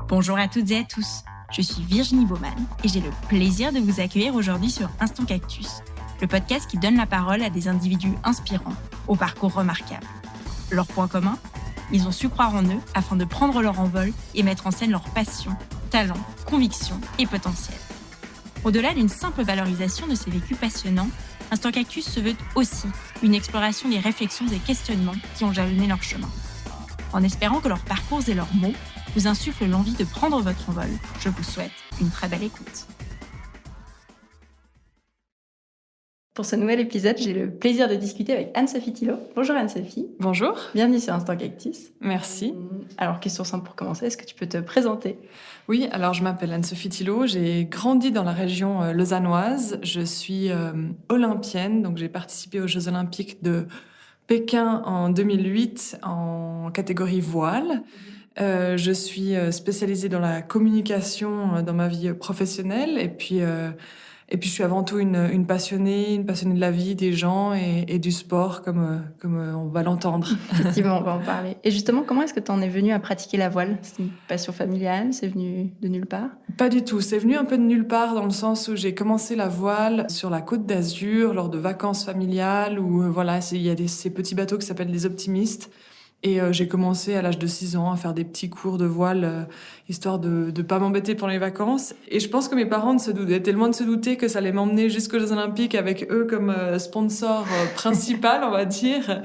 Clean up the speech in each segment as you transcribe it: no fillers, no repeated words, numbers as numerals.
Bonjour à toutes et à tous, je suis Virginie Baumann et j'ai le plaisir de vous accueillir aujourd'hui sur Instant Cactus, le podcast qui donne la parole à des individus inspirants, au parcours remarquable. Leur point commun ? Ils ont su croire en eux afin de prendre leur envol et mettre en scène leurs passions, talents, convictions et potentiel. Au-delà d'une simple valorisation de ces vécus passionnants, Instant Cactus se veut aussi une exploration des réflexions et questionnements qui ont jalonné leur chemin. En espérant que leurs parcours et leurs mots vous insufflent l'envie de prendre votre envol, je vous souhaite une très belle écoute. Pour ce nouvel épisode, j'ai le plaisir de discuter avec Anne-Sophie Thillot. Bonjour Anne-Sophie. Bonjour. Bienvenue sur Instant Cactus. Merci. Alors, question simple pour commencer, est-ce que tu peux te présenter ? Oui, alors je m'appelle Anne-Sophie Thillot, j'ai grandi dans la région lausannoise, je suis olympienne, donc j'ai participé aux Jeux Olympiques de Pékin en 2008 en catégorie voile. Je suis spécialisée dans la communication dans ma vie professionnelle et puis je suis avant tout une passionnée de la vie, des gens et du sport comme on va l'entendre. Effectivement, on va en parler. Et justement, comment est-ce que tu en es venue à pratiquer la voile ? C'est une passion familiale ? C'est venu de nulle part ? Pas du tout, c'est venu un peu de nulle part dans le sens où j'ai commencé la voile sur la Côte d'Azur lors de vacances familiales où il y a ces petits bateaux qui s'appellent des optimistes. Et j'ai commencé à l'âge de 6 ans à faire des petits cours de voile, histoire de pas m'embêter pendant les vacances. Et je pense que mes parents étaient loin de se douter que ça allait m'emmener jusqu'aux Jeux Olympiques avec eux comme sponsor principal, on va dire.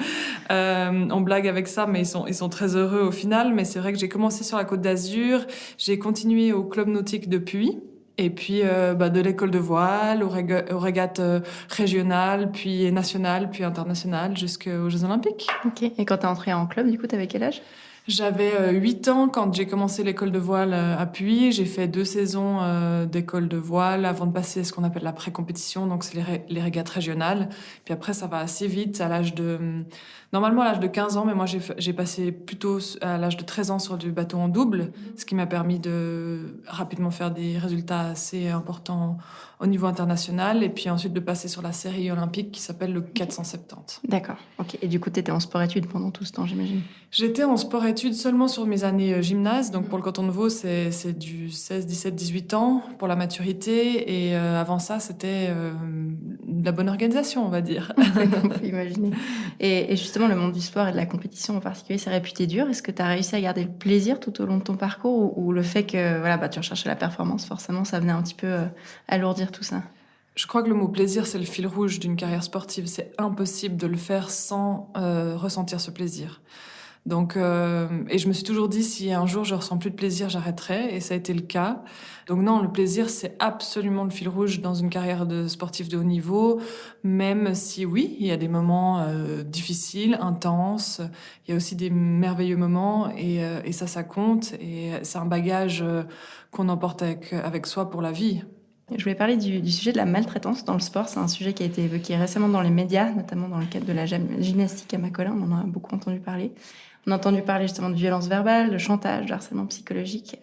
On blague avec ça, mais ils sont très heureux au final. Mais c'est vrai que j'ai commencé sur la Côte d'Azur, j'ai continué au club nautique depuis. Et puis de l'école de voile, aux régates régionales, puis nationales, puis internationales, jusqu'aux Jeux Olympiques. Ok, et quand tu es entrée en club, du coup, tu avais quel âge ? J'avais 8 ans quand j'ai commencé l'école de voile à Puy. J'ai fait 2 saisons d'école de voile avant de passer ce qu'on appelle la pré-compétition, donc c'est les régates régionales. Puis après, ça va assez vite, normalement à l'âge de 15 ans, mais moi j'ai passé plutôt à l'âge de 13 ans sur du bateau en double, ce qui m'a permis de rapidement faire des résultats assez importants au niveau international, et puis ensuite de passer sur la série olympique qui s'appelle le 470. D'accord, ok. Et du coup, tu étais en sport-études pendant tout ce temps, j'imagine ? J'étais en sport-études seulement sur mes années gymnase. Donc pour le canton de Vaud, c'est du 16, 17, 18 ans pour la maturité. Et avant ça, c'était de la bonne organisation, on va dire. On peut imaginer. Et justement, le monde du sport et de la compétition en particulier, c'est réputé dur. Est-ce que tu as réussi à garder le plaisir tout au long de ton parcours ou le fait que tu recherchais la performance, forcément, ça venait un petit peu alourdir tout ça ? Je crois que le mot plaisir, c'est le fil rouge d'une carrière sportive. C'est impossible de le faire sans ressentir ce plaisir. Donc, et je me suis toujours dit, si un jour je ressens plus de plaisir, j'arrêterai, et ça a été le cas. Donc non, le plaisir, c'est absolument le fil rouge dans une carrière de sportif de haut niveau, même si oui, il y a des moments difficiles, intenses, il y a aussi des merveilleux moments, et ça compte, et c'est un bagage qu'on emporte avec soi pour la vie. Je voulais parler du sujet de la maltraitance dans le sport. C'est un sujet qui a été évoqué récemment dans les médias, notamment dans le cadre de la gymnastique à Macolin. On en a beaucoup entendu parler. On a entendu parler justement de violence verbale, de chantage, de harcèlement psychologique.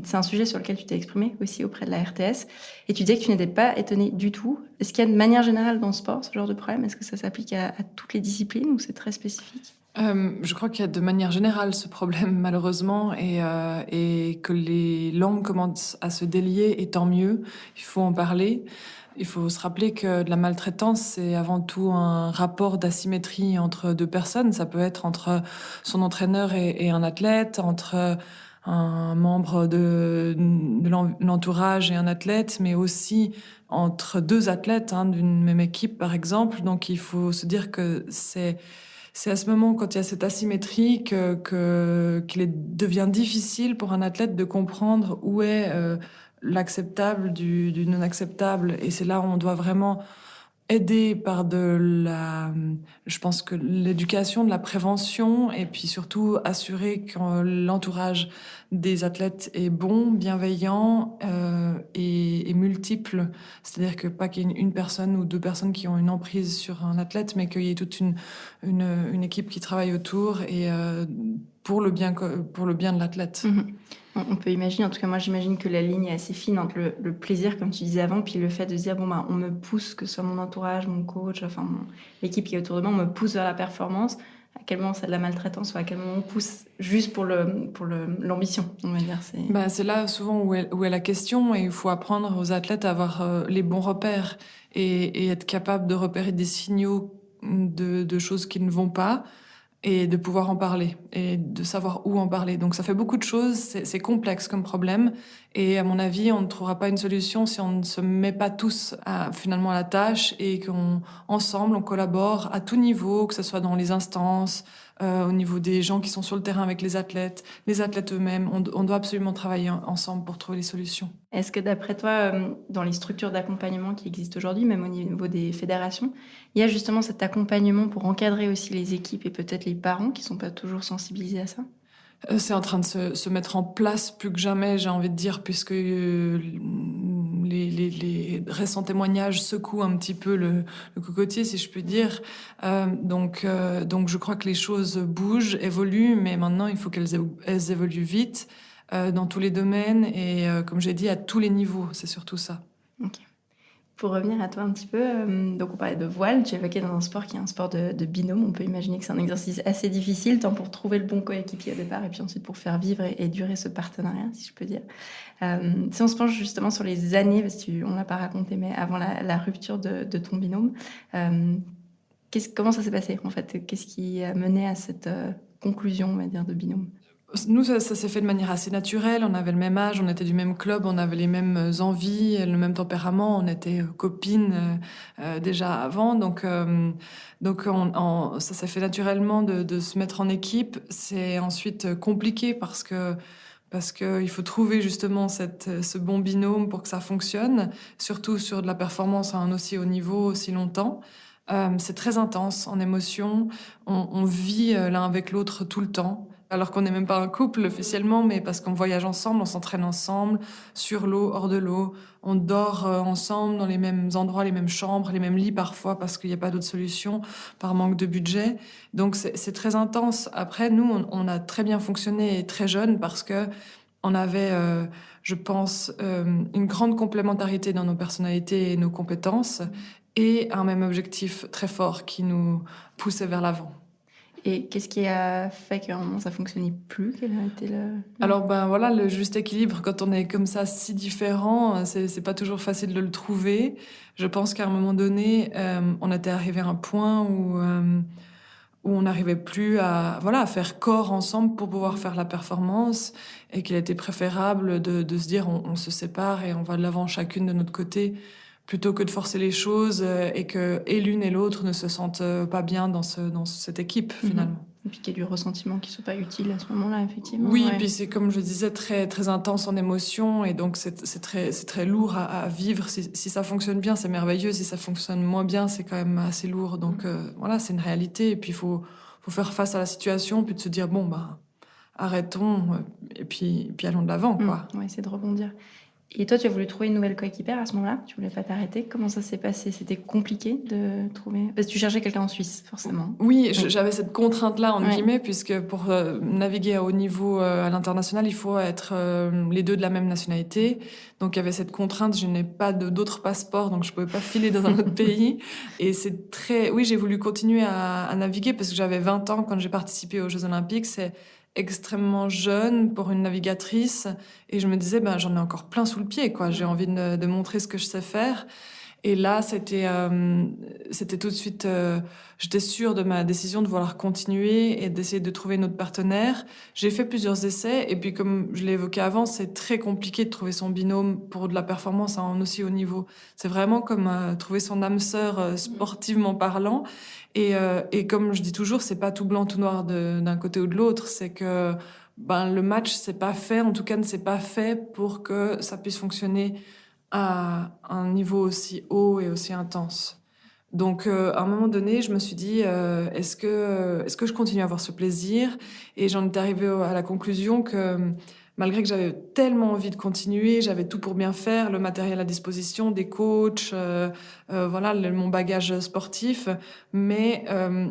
C'est un sujet sur lequel tu t'es exprimé aussi auprès de la RTS. Et tu disais que tu n'étais pas étonnée du tout. Est-ce qu'il y a de manière générale dans le sport ce genre de problème ? Est-ce que ça s'applique à toutes les disciplines ou c'est très spécifique ? Je crois qu'il y a de manière générale ce problème, malheureusement, et que les langues commencent à se délier, et tant mieux, il faut en parler. Il faut se rappeler que de la maltraitance, c'est avant tout un rapport d'asymétrie entre deux personnes. Ça peut être entre son entraîneur et un athlète, entre un membre de l'entourage et un athlète, mais aussi entre deux athlètes d'une même équipe, par exemple. Donc il faut se dire que c'est à ce moment, quand il y a cette asymétrie, qu'il devient difficile pour un athlète de comprendre où est l'acceptable du non acceptable. Et c'est là où on doit vraiment aider par je pense que l'éducation, de la prévention, et puis surtout assurer que l'entourage des athlètes est bon, bienveillant et multiple. C'est-à-dire que pas qu'il y ait une personne ou deux personnes qui ont une emprise sur un athlète, mais qu'il y ait toute une équipe qui travaille autour et pour le bien de l'athlète. Mmh. On peut imaginer, en tout cas moi j'imagine que la ligne est assez fine entre le plaisir, comme tu disais avant, puis le fait de se dire on me pousse, que ce soit mon entourage, mon coach, l'équipe qui est autour de moi, on me pousse vers la performance, À quel moment c'est de la maltraitance ou à quel moment on pousse juste pour l'ambition, on va dire. C'est là souvent où est la question, et il faut apprendre aux athlètes à avoir les bons repères et être capable de repérer des signaux de choses qui ne vont pas, et de pouvoir en parler et de savoir où en parler. Donc ça fait beaucoup de choses, c'est complexe comme problème, et à mon avis, on ne trouvera pas une solution si on ne se met pas tous finalement à la tâche, et qu'ensemble on collabore à tout niveau, que ce soit dans les instances, au niveau des gens qui sont sur le terrain avec les athlètes eux-mêmes. On doit absolument travailler ensemble pour trouver les solutions. Est-ce que d'après toi, dans les structures d'accompagnement qui existent aujourd'hui, même au niveau des fédérations, il y a justement cet accompagnement pour encadrer aussi les équipes et peut-être les parents qui sont pas toujours sensibilisés à ça? C'est en train de se mettre en place plus que jamais, j'ai envie de dire, puisque les récents témoignages secouent un petit peu le cocotier, si je puis dire. Donc je crois que les choses bougent, évoluent, mais maintenant il faut elles évoluent vite, dans tous les domaines, et comme j'ai dit, à tous les niveaux, c'est surtout ça. OK. Pour revenir à toi un petit peu, donc on parlait de voile, tu évoquais dans un sport qui est un sport de binôme. On peut imaginer que c'est un exercice assez difficile, tant pour trouver le bon coéquipier au départ et puis ensuite pour faire vivre et durer ce partenariat, si je peux dire. Si on se penche justement sur les années, parce qu'on l'a pas raconté, mais avant la rupture de ton binôme, comment ça s'est passé en fait? Qu'est-ce qui a mené à cette, conclusion, on va dire, de binôme? Nous, ça s'est fait de manière assez naturelle. On avait le même âge, on était du même club, on avait les mêmes envies, le même tempérament. On était copines déjà avant, ça s'est fait naturellement de se mettre en équipe. C'est ensuite compliqué parce que il faut trouver justement ce bon binôme pour que ça fonctionne, surtout sur de la performance à un aussi haut niveau, aussi longtemps. C'est très intense en émotion. On vit l'un avec l'autre tout le temps, alors qu'on n'est même pas un couple officiellement, mais parce qu'on voyage ensemble, on s'entraîne ensemble, sur l'eau, hors de l'eau. On dort ensemble dans les mêmes endroits, les mêmes chambres, les mêmes lits parfois, parce qu'il n'y a pas d'autre solution, par manque de budget. Donc c'est très intense. Après, nous, on a très bien fonctionné très jeune, parce que on avait, je pense, une grande complémentarité dans nos personnalités et nos compétences, et un même objectif très fort qui nous poussait vers l'avant. Et qu'est-ce qui a fait qu'à un moment ça fonctionnait plus? Quel a été le Alors voilà, le juste équilibre, quand on est comme ça si différents, c'est pas toujours facile de le trouver. Je pense qu'à un moment donné, on était arrivé à un point où on n'arrivait plus à faire corps ensemble pour pouvoir faire la performance, et qu'il était préférable de se dire on se sépare et on va de l'avant chacune de notre côté, plutôt que de forcer les choses, et que l'une et l'autre ne se sentent pas bien dans cette équipe, finalement. Et puis qu'il y ait du ressentiment qui soit pas utile à ce moment-là, effectivement. Oui, Ouais. puis c'est, comme je disais, très, très intense en émotion, et donc c'est très lourd à vivre. Si ça fonctionne bien, c'est merveilleux. Si ça fonctionne moins bien, c'est quand même assez lourd. Donc c'est une réalité, et puis il faut faire face à la situation, puis de se dire bon, arrêtons, et puis allons de l'avant, quoi. On va essayer de rebondir. Et toi, tu as voulu trouver une nouvelle coéquipière à ce moment-là? Tu voulais pas t'arrêter? Comment ça s'est passé? C'était compliqué de trouver? Parce que tu cherchais quelqu'un en Suisse, forcément. Oui, j'avais cette contrainte-là, entre guillemets, puisque pour naviguer à haut niveau à l'international, il faut être les deux de la même nationalité. Donc il y avait cette contrainte, je n'ai pas d'autre passeport, donc je pouvais pas filer dans un autre pays. Et oui, j'ai voulu continuer à naviguer, parce que j'avais 20 ans quand j'ai participé aux Jeux Olympiques. C'est extrêmement jeune pour une navigatrice, et je me disais j'en ai encore plein sous le pied, quoi. J'ai envie de montrer ce que je sais faire. Et là, c'était tout de suite, j'étais sûre de ma décision de vouloir continuer et d'essayer de trouver une autre partenaire. J'ai fait plusieurs essais, et puis comme je l'ai évoqué avant, c'est très compliqué de trouver son binôme pour de la performance à un aussi haut niveau. C'est vraiment comme trouver son âme sœur, sportivement parlant. Et comme je dis toujours, c'est pas tout blanc, tout noir d'un côté ou de l'autre. C'est que le match, c'est pas fait, en tout cas ne s'est pas fait pour que ça puisse fonctionner à un niveau aussi haut et aussi intense. Donc, à un moment donné, je me suis dit, est-ce que je continue à avoir ce plaisir? Et j'en étais arrivée à la conclusion que, malgré que j'avais tellement envie de continuer, j'avais tout pour bien faire, le matériel à disposition, des coachs, mon bagage sportif, mais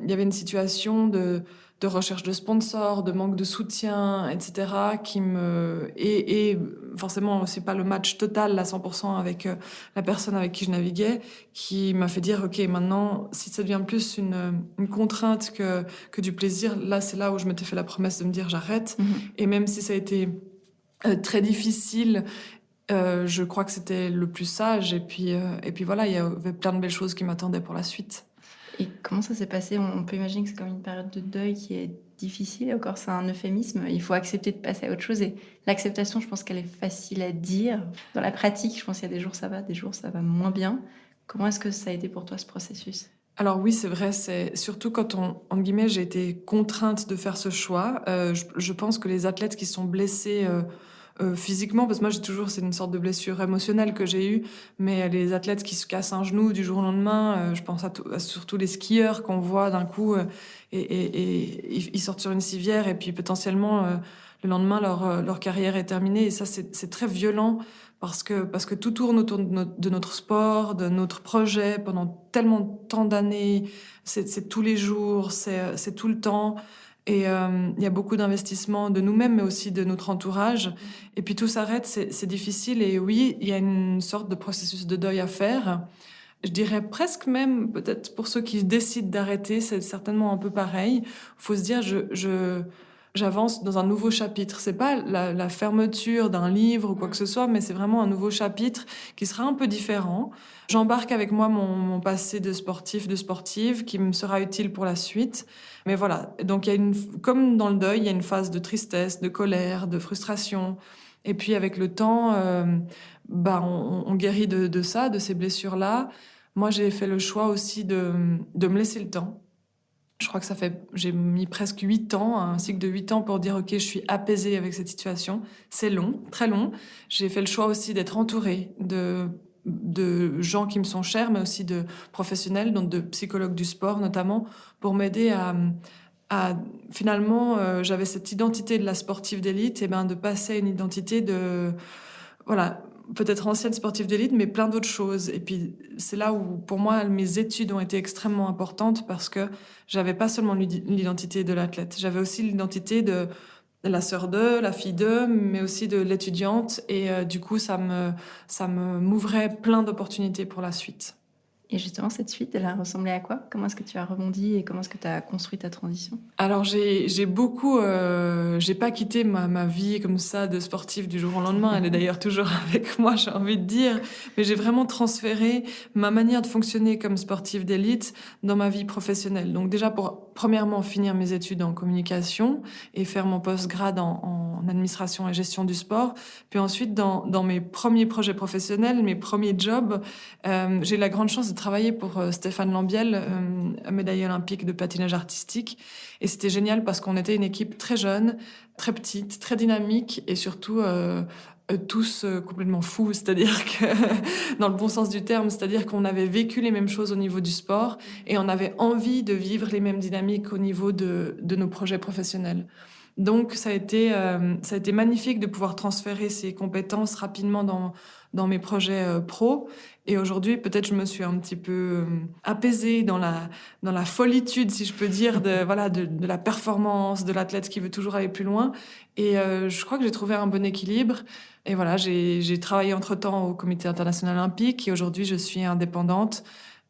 il y avait une situation de de recherche de sponsors, de manque de soutien, etc., et forcément aussi pas le match total à 100% avec la personne avec qui je naviguais, qui m'a fait dire, OK, maintenant, si ça devient plus une contrainte que du plaisir, là, c'est là où je m'étais fait la promesse de me dire, j'arrête. Et même si ça a été très difficile, je crois que c'était le plus sage. Et puis voilà, il y avait plein de belles choses qui m'attendaient pour la suite. Et comment ça s'est passé? On peut imaginer que c'est comme une période de deuil qui est difficile, et encore c'est un euphémisme, il faut accepter de passer à autre chose, et l'acceptation, je pense qu'elle est facile à dire. Dans la pratique, je pense qu'il y a des jours ça va, des jours ça va moins bien. Comment est-ce que ça a été pour toi, ce processus? Alors oui, c'est vrai, c'est surtout quand entre guillemets, j'ai été contrainte de faire ce choix. Je pense que les athlètes qui sont blessés physiquement, parce que moi c'est une sorte de blessure émotionnelle que j'ai eue, mais les athlètes qui se cassent un genou du jour au lendemain, je pense à surtout les skieurs qu'on voit d'un coup et ils sortent sur une civière et puis potentiellement le lendemain leur carrière est terminée, et ça c'est très violent parce que tout tourne autour de notre sport, de notre projet pendant tellement de temps d'années, c'est tous les jours, c'est tout le temps. Et il y a beaucoup d'investissements de nous-mêmes, mais aussi de notre entourage. Et puis tout s'arrête, c'est difficile. Et oui, il y a une sorte de processus de deuil à faire. Je dirais presque même, peut-être pour ceux qui décident d'arrêter, c'est certainement un peu pareil. Il faut se dire, j'avance dans un nouveau chapitre. C'est pas la fermeture d'un livre ou quoi que ce soit, mais c'est vraiment un nouveau chapitre qui sera un peu différent. J'embarque avec moi mon passé de sportif, de sportive, qui me sera utile pour la suite. Mais voilà. Donc, comme dans le deuil, il y a une phase de tristesse, de colère, de frustration. Et puis, avec le temps, on guérit de ça, de ces blessures-là. Moi, j'ai fait le choix aussi de me laisser le temps. Je crois que j'ai mis presque 8 ans, un cycle de 8 ans pour dire, OK, je suis apaisée avec cette situation. C'est long, très long. J'ai fait le choix aussi d'être entourée de gens qui me sont chers, mais aussi de professionnels, donc de psychologues du sport notamment, pour m'aider à finalement, j'avais cette identité de la sportive d'élite, et ben de passer à une identité de, voilà, peut-être ancienne sportive d'élite, mais plein d'autres choses. Et puis, c'est là où, pour moi, mes études ont été extrêmement importantes parce que j'avais pas seulement l'identité de l'athlète, j'avais aussi l'identité de la sœur d'eux, la fille d'eux, mais aussi de l'étudiante. Et du coup, m'ouvrait plein d'opportunités pour la suite. Et justement, cette suite, elle a ressemblé à quoi? Comment est-ce que tu as rebondi et comment est-ce que tu as construit ta transition? Alors j'ai beaucoup, j'ai pas quitté ma vie comme ça de sportive du jour au lendemain. Elle est d'ailleurs toujours avec moi, j'ai envie de dire. Mais j'ai vraiment transféré ma manière de fonctionner comme sportive d'élite dans ma vie professionnelle. Donc déjà pour premièrement finir mes études en communication et faire mon post-grad en administration et gestion du sport. Puis ensuite dans mes premiers projets professionnels, mes premiers jobs, j'ai eu la grande chance de travailler pour Stéphane Lambiel, médaillé olympique de patinage artistique. Et c'était génial parce qu'on était une équipe très jeune, très petite, très dynamique et surtout tous complètement fous. C'est-à-dire que, dans le bon sens du terme, c'est-à-dire qu'on avait vécu les mêmes choses au niveau du sport et on avait envie de vivre les mêmes dynamiques au niveau de nos projets professionnels. Donc ça a été magnifique de pouvoir transférer ces compétences rapidement dans mes projets pro. Et aujourd'hui, peut-être je me suis un petit peu apaisée dans la folitude, si je peux dire, de la performance, de l'athlète qui veut toujours aller plus loin. Et je crois que j'ai trouvé un bon équilibre. Et voilà, j'ai travaillé entre-temps au Comité international olympique et aujourd'hui, je suis indépendante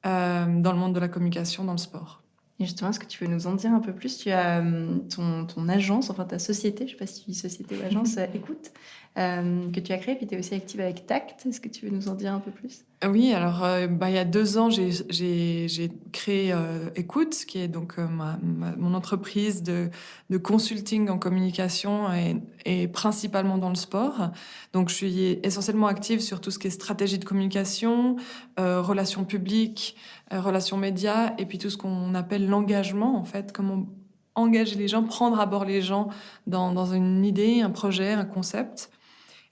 dans le monde de la communication dans le sport. Et justement, est-ce que tu veux nous en dire un peu plus? Tu as ton agence, enfin ta société, je ne sais pas si tu dis société ou agence, Écoute, que tu as créée, puis tu es aussi active avec Tact. Est-ce que tu veux nous en dire un peu plus? Oui, alors il y a 2 ans, j'ai créé Écoute, qui est donc mon entreprise de consulting en communication et principalement dans le sport. Donc je suis essentiellement active sur tout ce qui est stratégie de communication, relations publiques, relations médias, et puis tout ce qu'on appelle l'engagement, en fait, comment engager les gens, prendre à bord les gens dans une idée, un projet, un concept.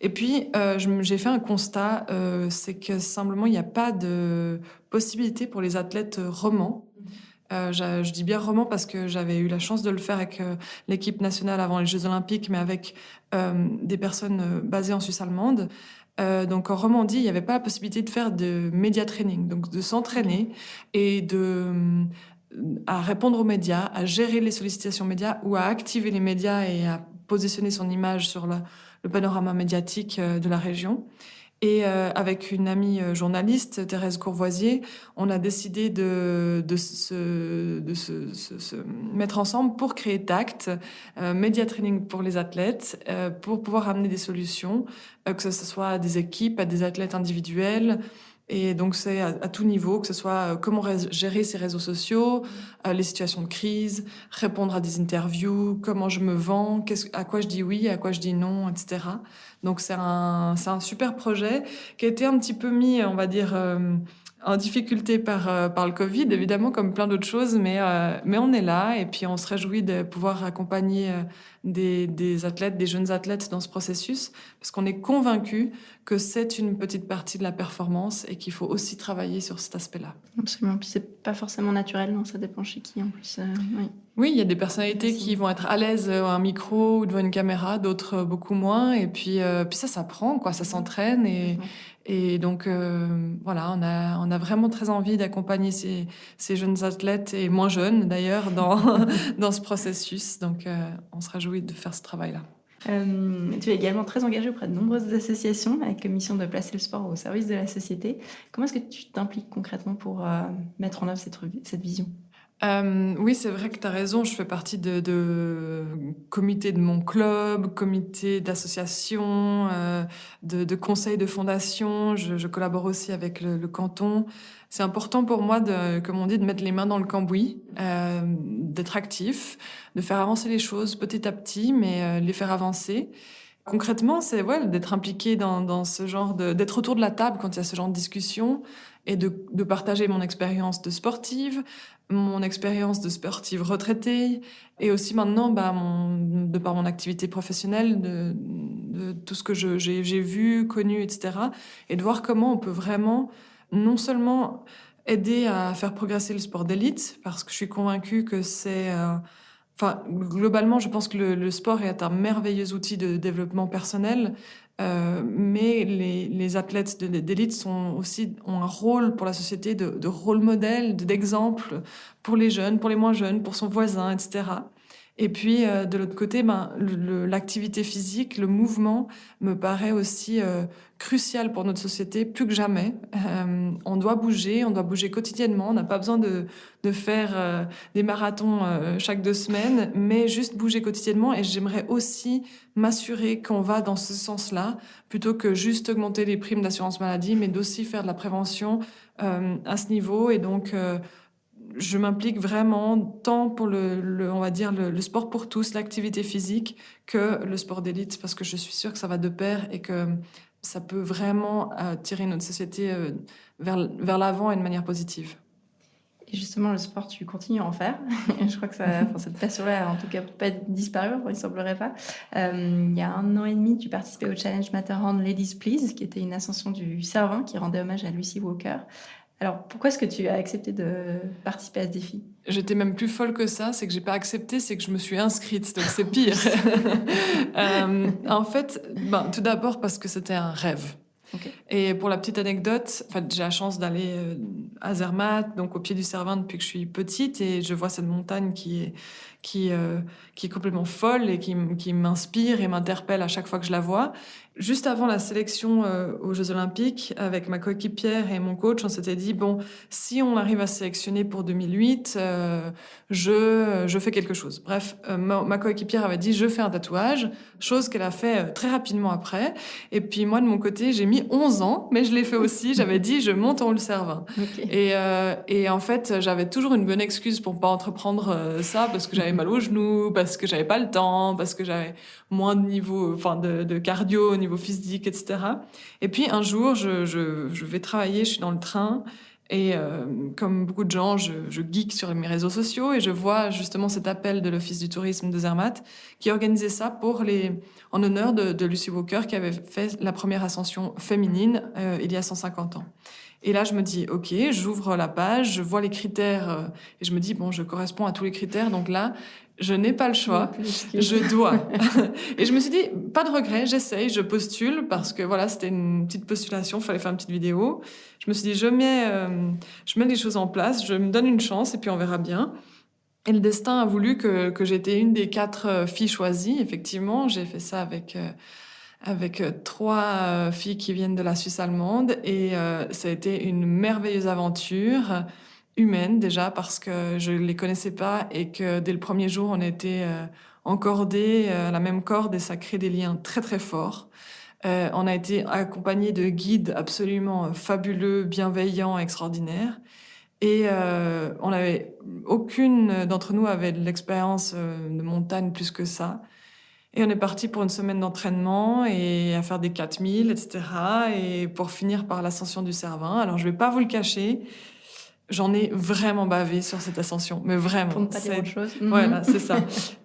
Et puis, j'ai fait un constat, c'est que simplement, il n'y a pas de possibilité pour les athlètes romans. Je dis bien romans parce que j'avais eu la chance de le faire avec l'équipe nationale avant les Jeux Olympiques, mais avec des personnes basées en Suisse allemande. Donc en Romandie, il n'y avait pas la possibilité de faire de média training, donc de s'entraîner et à répondre aux médias, à gérer les sollicitations médias ou à activer les médias et à positionner son image sur le panorama médiatique de la région. Et avec une amie journaliste, Thérèse Courvoisier, on a décidé de se mettre ensemble pour créer TACT, Media Training pour les athlètes, pour pouvoir amener des solutions, que ce soit à des équipes, à des athlètes individuels. Et donc c'est à tout niveau, que ce soit comment gérer ses réseaux sociaux, les situations de crise, répondre à des interviews, comment je me vends, à quoi je dis oui, à quoi je dis non, etc. Donc c'est un super projet qui a été un petit peu mis, on va dire, en difficulté par le Covid, évidemment, comme plein d'autres choses, mais on est là et puis on se réjouit de pouvoir accompagner des athlètes, des jeunes athlètes dans ce processus, parce qu'on est convaincus que c'est une petite partie de la performance et qu'il faut aussi travailler sur cet aspect-là. Absolument. Puis c'est pas forcément naturel, non, ça dépend chez qui en plus. Oui. Oui, il y a des personnalités qui vont être à l'aise à un micro ou devant une caméra, d'autres beaucoup moins. Et puis ça s'apprend, quoi, ça s'entraîne. Et donc, voilà, on a vraiment très envie d'accompagner ces jeunes athlètes, et moins jeunes d'ailleurs, dans ce processus. Donc, on se réjouit de faire ce travail-là. Tu es également très engagée auprès de nombreuses associations avec comme mission de placer le sport au service de la société. Comment est-ce que tu t'impliques concrètement pour mettre en œuvre cette vision ? Oui, c'est vrai que tu as raison. Je fais partie de comités de mon club, comités d'association, de conseils de fondation. Je collabore aussi avec le canton. C'est important pour moi, comme on dit, de mettre les mains dans le cambouis, d'être actif, de faire avancer les choses petit à petit, mais les faire avancer. Concrètement, c'est d'être impliqué dans ce genre d'être autour de la table quand il y a ce genre de discussion et de partager mon expérience de sportive, mon expérience de sportive retraitée, et aussi maintenant, de par mon activité professionnelle, de tout ce que j'ai vu, connu, etc. Et de voir comment on peut vraiment non seulement aider à faire progresser le sport d'élite, parce que je suis convaincue que c'est... globalement, je pense que le sport est un merveilleux outil de développement personnel, mais les athlètes d'élite ont un rôle pour la société de rôle modèle, d'exemple pour les jeunes, pour les moins jeunes, pour son voisin, etc. Et puis, de l'autre côté, l'activité physique, le mouvement me paraît aussi crucial pour notre société, plus que jamais. On doit bouger quotidiennement. On n'a pas besoin de faire des marathons chaque 2 semaines, mais juste bouger quotidiennement. Et j'aimerais aussi m'assurer qu'on va dans ce sens-là, plutôt que juste augmenter les primes d'assurance maladie, mais d'aussi faire de la prévention à ce niveau. Et donc... je m'implique vraiment tant pour on va dire le sport pour tous, l'activité physique, que le sport d'élite, parce que je suis sûre que ça va de pair et que ça peut vraiment tirer notre société vers l'avant et de manière positive. Et justement, le sport, tu continues à en faire. Je crois que cette passion-là, en tout cas, pas disparu, il ne semblerait pas. Il y a 1 an et demi, tu participais au Challenge Matterhorn Ladies Please, qui était une ascension du Cervin qui rendait hommage à Lucy Walker. Alors, pourquoi est-ce que tu as accepté de participer à ce défi ? J'étais même plus folle que ça, c'est que j'ai pas accepté, c'est que je me suis inscrite, donc c'est pire. En fait, tout d'abord parce que c'était un rêve. Okay. Et pour la petite anecdote, j'ai la chance d'aller à Zermatt, donc au pied du Cervin depuis que je suis petite, et je vois cette montagne qui est complètement folle et qui m'inspire et m'interpelle à chaque fois que je la vois. Juste avant la sélection aux Jeux Olympiques, avec ma coéquipière et mon coach, on s'était dit, si on arrive à se sélectionner pour 2008, je fais quelque chose. Bref, ma coéquipière avait dit, je fais un tatouage, chose qu'elle a fait très rapidement après. Et puis moi, de mon côté, j'ai mis 11 ans, mais je l'ai fait aussi. J'avais dit, je monte en haut le Cervin. Okay. Et en fait, j'avais toujours une bonne excuse pour pas entreprendre ça, parce que j'avais mal aux genoux, parce que j'avais pas le temps, parce que j'avais moins de niveau, de cardio, niveau physique, etc. Et puis un jour, je vais travailler, je suis dans le train, et comme beaucoup de gens, je geek sur mes réseaux sociaux, et je vois justement cet appel de l'Office du tourisme de Zermatt qui organisait ça en honneur de Lucy Walker, qui avait fait la première ascension féminine il y a 150 ans. Et là, je me dis, OK, j'ouvre la page, je vois les critères et je me dis, bon, je corresponds à tous les critères. Donc là, je n'ai pas le choix, je dois. Et je me suis dit, pas de regret, j'essaye, je postule parce que voilà, c'était une petite postulation, il fallait faire une petite vidéo. Je me suis dit, je mets les choses en place, je me donne une chance et puis on verra bien. Et le destin a voulu que j'étais une des 4 filles choisies. Effectivement, j'ai fait ça avec 3 filles qui viennent de la Suisse allemande et ça a été une merveilleuse aventure humaine déjà parce que je les connaissais pas et que dès le premier jour on était encordés à la même corde et ça crée des liens très très forts. On a été accompagnés de guides absolument fabuleux, bienveillants, extraordinaires. Et aucune d'entre nous avait de l'expérience de montagne plus que ça. Et on est parti pour une semaine d'entraînement et à faire des 4000, etc. Et pour finir par l'ascension du Cervin. Alors, je vais pas vous le cacher, j'en ai vraiment bavé sur cette ascension. Mais vraiment. Pour ne pas dire autre chose. Voilà, c'est ça.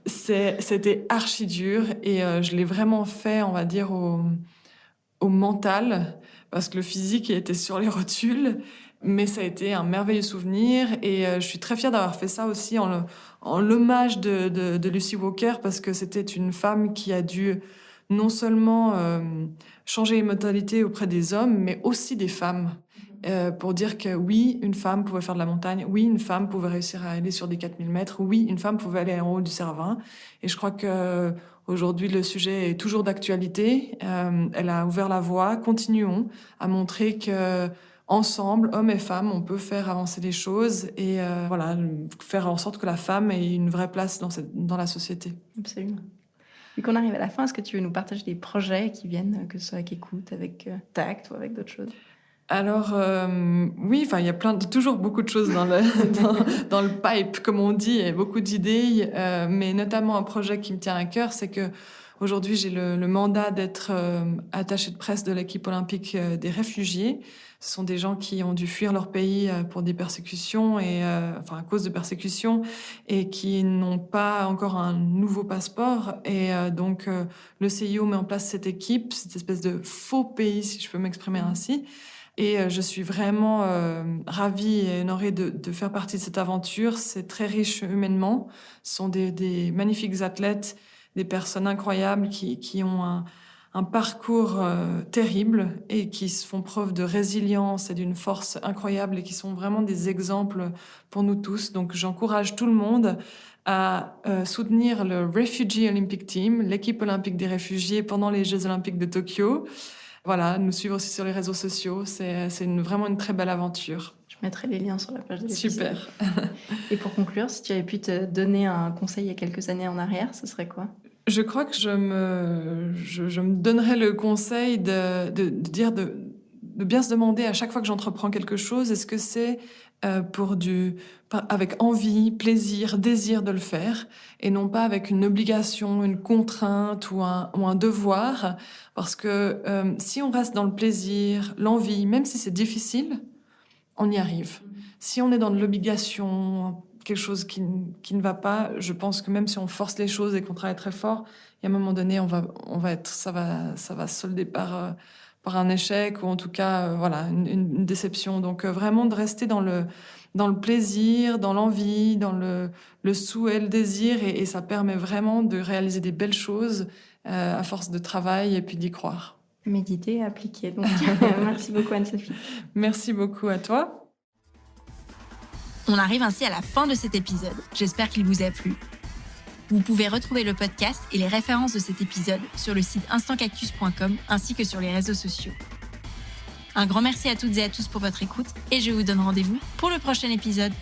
C'était archi dur et je l'ai vraiment fait, on va dire, au mental, parce que le physique était sur les rotules. Mais ça a été un merveilleux souvenir et je suis très fière d'avoir fait ça aussi en l'hommage de Lucy Walker parce que c'était une femme qui a dû non seulement changer les mentalités auprès des hommes, mais aussi des femmes. Pour dire que oui, une femme pouvait faire de la montagne, oui, une femme pouvait réussir à aller sur des 4000 mètres, oui, une femme pouvait aller en haut du Cervin. Et je crois que aujourd'hui, le sujet est toujours d'actualité. Elle a ouvert la voie. Continuons à montrer que ensemble, hommes et femmes, on peut faire avancer les choses et voilà, faire en sorte que la femme ait une vraie place dans la société. Absolument. Vu qu'on arrive à la fin, est-ce que tu veux nous partager des projets qui viennent, que ce soit avec Écoute, avec Tact ou avec d'autres choses? Alors oui, il y a toujours beaucoup de choses dans le pipe, comme on dit, et beaucoup d'idées, mais notamment un projet qui me tient à cœur, c'est que aujourd'hui j'ai le mandat d'être attachée de presse de l'équipe olympique des réfugiés. Ce sont des gens qui ont dû fuir leur pays pour des persécutions et à cause de persécutions et qui n'ont pas encore un nouveau passeport. Et donc le CIO met en place cette équipe, cette espèce de faux pays, si je peux m'exprimer ainsi. Et je suis vraiment ravie et honorée de faire partie de cette aventure. C'est très riche humainement. Ce sont des magnifiques athlètes, des personnes incroyables qui ont un parcours terrible et qui font preuve de résilience et d'une force incroyable et qui sont vraiment des exemples pour nous tous. Donc j'encourage tout le monde à soutenir le Refugee Olympic Team, l'équipe olympique des réfugiés pendant les Jeux olympiques de Tokyo. Voilà, nous suivre aussi sur les réseaux sociaux. C'est vraiment une très belle aventure. Je mettrai les liens sur la page de l'épisode. Super. Et pour conclure, si tu avais pu te donner un conseil il y a quelques années en arrière, ce serait quoi? Je crois que je me donnerais le conseil de bien se demander à chaque fois que j'entreprends quelque chose, est-ce que c'est avec envie, plaisir, désir de le faire, et non pas avec une obligation, une contrainte ou un devoir. Parce que si on reste dans le plaisir, l'envie, même si c'est difficile, on y arrive. Si on est dans de l'obligation, quelque chose qui ne va pas, je pense que même si on force les choses et qu'on travaille très fort, il y a un moment donné, ça va se solder par un échec ou en tout cas une déception. Donc vraiment de rester dans le plaisir, dans l'envie, dans le souhait, le désir et ça permet vraiment de réaliser des belles choses à force de travail et puis d'y croire. Méditer et appliquer. Donc merci beaucoup Anne-Sophie. Merci beaucoup à toi. On arrive ainsi à la fin de cet épisode. J'espère qu'il vous a plu. Vous pouvez retrouver le podcast et les références de cet épisode sur le site instantcactus.com ainsi que sur les réseaux sociaux. Un grand merci à toutes et à tous pour votre écoute et je vous donne rendez-vous pour le prochain épisode.